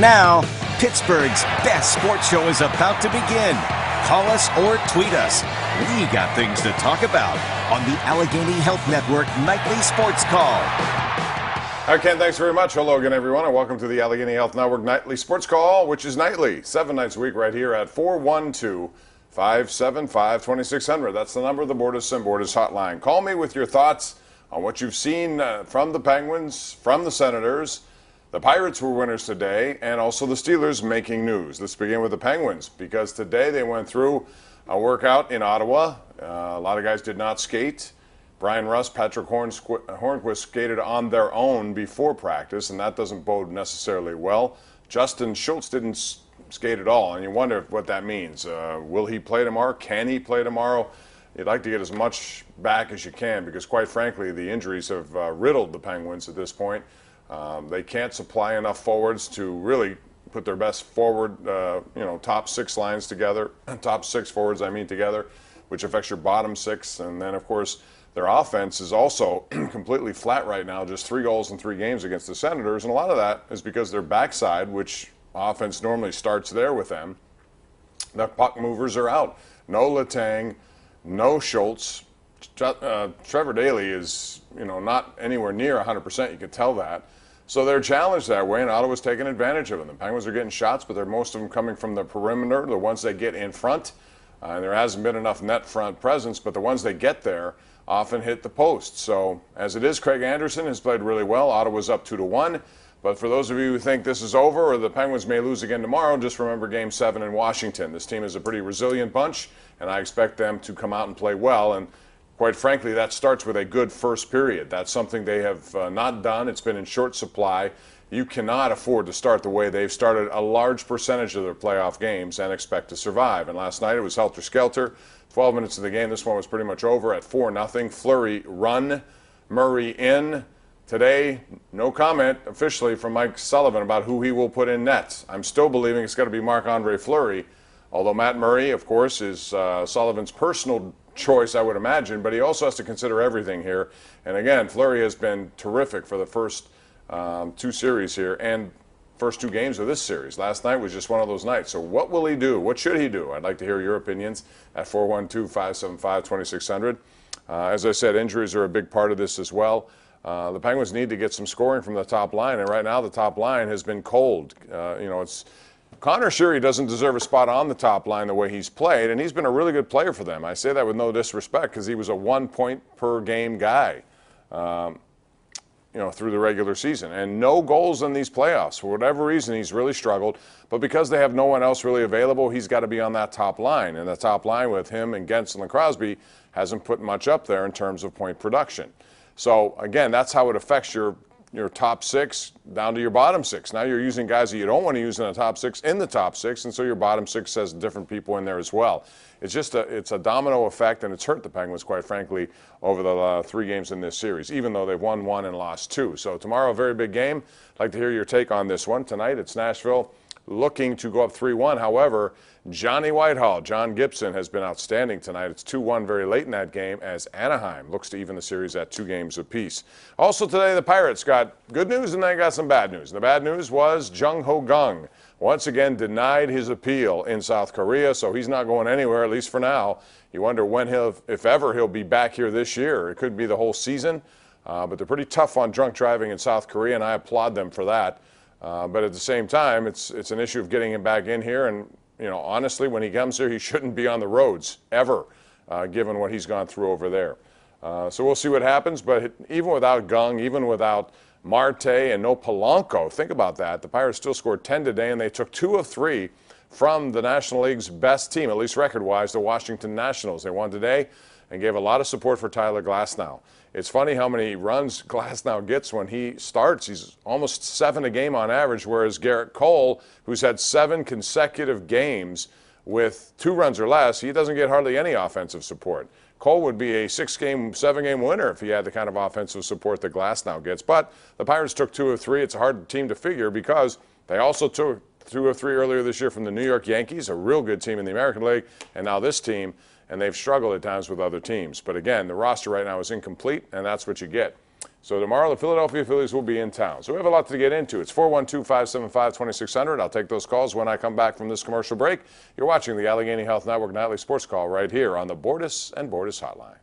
Now, Pittsburgh's best sports show is about to begin. Call us or tweet us. We got things to talk about on the Allegheny Health Network Nightly Sports Call. All right, Ken, thanks very much. Hello again, everyone, and welcome to the Allegheny Health Network Nightly Sports Call, which is nightly, 7 nights a week right here at 412-575-2600. That's the number of the Bordas and Bordas hotline. Call me with your thoughts on what you've seen from the Penguins, from the Senators. The Pirates were winners today, and also the Steelers making news. Let's begin with the Penguins, because today they went through a workout in Ottawa. A lot of guys did not skate. Brian Rust, Patrick Hornquist skated on their own before practice, and that doesn't bode necessarily well. Justin Schultz didn't skate at all, and you wonder what that means. Will he play tomorrow? Can he play tomorrow? You'd like to get as much back as you can, because quite frankly, the injuries have riddled the Penguins at this point. They can't supply enough forwards to really put their best forward, top six lines together, top six forwards, together, which affects your bottom six. And then, of course, their offense is also completely flat right now, just 3 goals in 3 games against the Senators. And a lot of that is because their backside, which offense normally starts there with them, the puck movers are out. No Letang, no Schultz. Trevor Daley is, not anywhere near 100%. You can tell that. So they're challenged that way, and Ottawa's taking advantage of them. The Penguins are getting shots, but they're most of them coming from the perimeter, the ones they get in front. And there hasn't been enough net front presence, but the ones they get there often hit the post. So as it is, Craig Anderson has played really well. Ottawa's up 2-1. But for those of you who think this is over or the Penguins may lose again tomorrow, just remember Game 7 in Washington. This team is a pretty resilient bunch, and I expect them to come out and play well. And quite frankly, that starts with a good first period. That's something they have not done. It's been in short supply. You cannot afford to start the way they've started a large percentage of their playoff games and expect to survive. And last night it was helter-skelter. 12 minutes of the game, this one was pretty much over at 4-0. Fleury run, Murray in. Today, no comment officially from Mike Sullivan about who he will put in net. I'm still believing it's got to be Marc-Andre Fleury, although Matt Murray, of course, is Sullivan's personal choice, I would imagine, but he also has to consider everything here. And again, Fleury has been terrific for the first 2 series here and first 2 games of this series. Last night was just one of those nights. So what will he do? What should he do? I'd like to hear your opinions at 412-575-2600. As I said, injuries are a big part of this as well. The Penguins need to get some scoring from the top line, and right now the top line has been cold. It's Connor Sheary doesn't deserve a spot on the top line the way he's played, and he's been a really good player for them. I say that with no disrespect because he was a 1-point-per-game guy, through the regular season. And no goals in these playoffs. For whatever reason, he's really struggled. But because they have no one else really available, he's got to be on that top line. And the top line with him and Gensel and Crosby hasn't put much up there in terms of point production. So, again, that's how it affects your top 6 down to your bottom 6. Now you're using guys that you don't want to use in the top 6 in the top 6, and so your bottom 6 has different people in there as well. It's just it's a domino effect, and it's hurt the Penguins, quite frankly, over the 3 games in this series, even though they've won 1 and lost 2. So tomorrow, a very big game. I'd like to hear your take on this one. Tonight, it's Nashville looking to go up 3-1. However, Johnny Whitehall, John Gibson, has been outstanding tonight. It's 2-1 very late in that game as Anaheim looks to even the series at 2 games apiece. Also today, the Pirates got good news and they got some bad news. And the bad news was Jung Ho Kang once again denied his appeal in South Korea, so he's not going anywhere, at least for now. You wonder when if ever he'll be back here this year. It could be the whole season, but they're pretty tough on drunk driving in South Korea, and I applaud them for that. But at the same time, it's an issue of getting him back in here. And, honestly, when he comes here, he shouldn't be on the roads ever, given what he's gone through over there. So we'll see what happens. But even without Kang, even without Marte and no Polanco, think about that. The Pirates still scored 10 today, and they took 2 of 3 from the National League's best team, at least record-wise, the Washington Nationals. They won today and gave a lot of support for Tyler Glasnow. It's funny how many runs Glasnow gets when he starts. He's almost 7 a game on average, whereas Garrett Cole, who's had 7 consecutive games with 2 runs or less, he doesn't get hardly any offensive support. Cole would be a 6-game, 7-game winner if he had the kind of offensive support that Glasnow gets. But the Pirates took 2 of 3. It's a hard team to figure because they also took 2 of 3 earlier this year from the New York Yankees, a real good team in the American League, and now this team. And they've struggled at times with other teams. But again, the roster right now is incomplete, and that's what you get. So tomorrow, the Philadelphia Phillies will be in town. So we have a lot to get into. It's 412-575-2600. I'll take those calls when I come back from this commercial break. You're watching the Allegheny Health Network Nightly Sports Call right here on the Bordas and Bordas Hotline.